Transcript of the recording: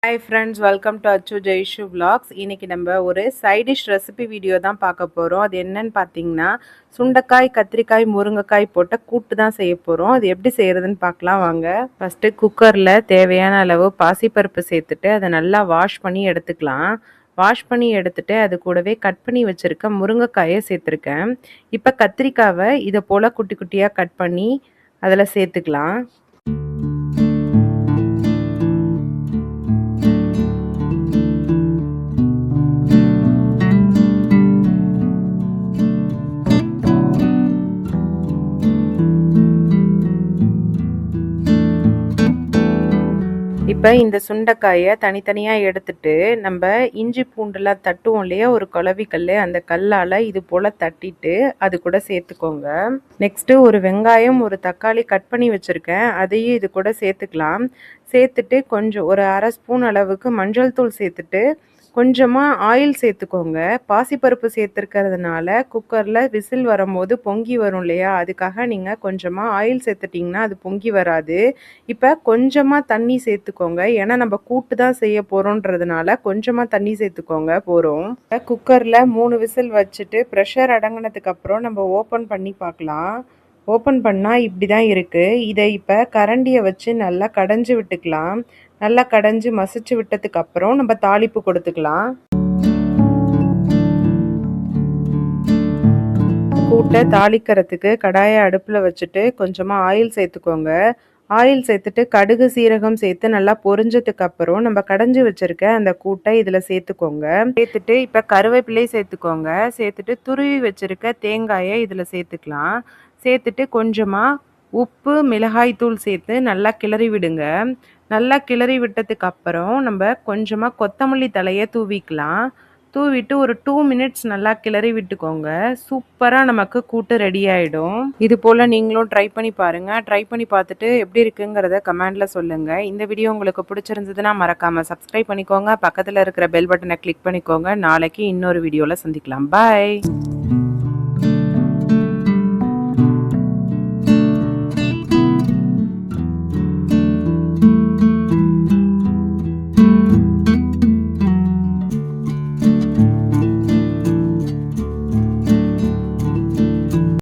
Hi friends, welcome to Achu Jaishu Vlogs. இன்னைக்கு நம்ம ஒரு சைட் டிஷ் ரெசிபி வீடியோ தான் பார்க்க போறோம். அது என்னன்னு பார்த்தீங்கன்னா சுண்டைக்காய், கத்திரிக்காய், முருங்கைக்காய் போட்ட கூட்டு தான் செய்ய போறோம். அது எப்படி செய்யறதுன்னு பார்க்கலாம் வாங்க. ஃபர்ஸ்ட் குக்கர்ல தேவையான அளவு பாசிப்பருப்பு சேர்த்துட்டு அதை நல்லா வாஷ் பண்ணி எடுத்துக்கலாம். வாஷ் பண்ணி எடுத்துட்டு அது கூடவே கட் பண்ணி வச்சிருக்க முருங்கைக்காயை சேர்த்துருக்கேன். இப்போ கத்திரிக்காவை இதை போல குட்டி குட்டியாக கட் பண்ணி அதில் சேர்த்துக்கலாம். இப்போ இந்த சுண்டைக்காயை தனித்தனியாக எடுத்துட்டு நம்ம இஞ்சி பூண்டுலாம் தட்டுவோம் இல்லையா, ஒரு குழவிக்கல், அந்த கல்லால் இது போல் தட்டிட்டு அது கூட சேர்த்துக்கோங்க. நெக்ஸ்ட்டு ஒரு வெங்காயம், ஒரு தக்காளி கட் பண்ணி வச்சுருக்கேன், அதையும் இது கூட சேர்த்துக்கலாம். சேர்த்துட்டு கொஞ்சம் ஒரு அரை ஸ்பூன் அளவுக்கு மஞ்சள் தூள் சேர்த்துட்டு கொஞ்சமாக ஆயில் சேர்த்துக்கோங்க. பாசிப்பருப்பு சேர்த்துருக்கிறதுனால குக்கரில் விசில் வரும்போது பொங்கி வரும் இல்லையா, அதுக்காக நீங்கள் கொஞ்சமாக ஆயில் சேர்த்துட்டிங்கன்னா அது பொங்கி வராது. இப்போ கொஞ்சமாக தண்ணி சேர்த்துக்கோங்க, ஏன்னா நம்ம கூட்டு தான் செய்ய போகிறோன்றதுனால கொஞ்சமாக தண்ணி சேர்த்துக்கோங்க போகிறோம். குக்கரில் 3 விசில் வச்சுட்டு ப்ரெஷர் அடங்கினதுக்கப்புறம் நம்ம ஓப்பன் பண்ணி பார்க்கலாம். ஓப்பன் பண்ணால் இப்படி தான் இருக்குது. இதை இப்போ கரண்டியை வச்சு நல்லா கடைஞ்சி விட்டுக்கலாம். நல்லா கடைஞ்சி மசிச்சு விட்டதுக்கப்புறம் நம்ம தாளிப்பு கொடுத்துக்கலாம். கூட்டை தாளிக்கிறதுக்கு கடாயை அடுப்பில் வச்சுட்டு கொஞ்சமாக ஆயில் சேர்த்துக்கோங்க. ஆயில் சேர்த்துட்டு கடுகு சீரகம் சேர்த்து நல்லா பொரிஞ்சதுக்கு அப்புறம் நம்ம கடைஞ்சி வச்சிருக்க அந்த கூட்டை இதில் சேர்த்துக்கோங்க. சேர்த்துட்டு இப்போ கருவேப்பிலை சேர்த்துக்கோங்க. சேர்த்துட்டு துருவி வச்சிருக்க தேங்காயை இதில் சேர்த்துக்கலாம். சேர்த்துட்டு கொஞ்சமாக உப்பு, மிளகாய் தூள் சேர்த்து நல்லா கிளறி விடுங்க. நல்லா கிளறி விட்டதுக்கு அப்புறம் நம்ம கொஞ்சமாக கொத்தமல்லி தலையை தூவிக்கலாம். தூவிட்டு ஒரு 2 மினிட்ஸ் நல்லா கிளறி விட்டுக்கோங்க. சூப்பராக நமக்கு கூட்டு ரெடி ஆகிடும். இது போல் நீங்களும் ட்ரை பண்ணி பாருங்கள். ட்ரை பண்ணி பார்த்துட்டு எப்படி இருக்குங்கிறத கமெண்டில் சொல்லுங்கள். இந்த வீடியோ உங்களுக்கு பிடிச்சிருந்ததுன்னா மறக்காமல் சப்ஸ்கிரைப் பண்ணிக்கோங்க. பக்கத்தில் இருக்கிற பெல் பட்டனை கிளிக் பண்ணிக்கோங்க. நாளைக்கு இன்னொரு வீடியோவில் சந்திக்கலாம். பாய்.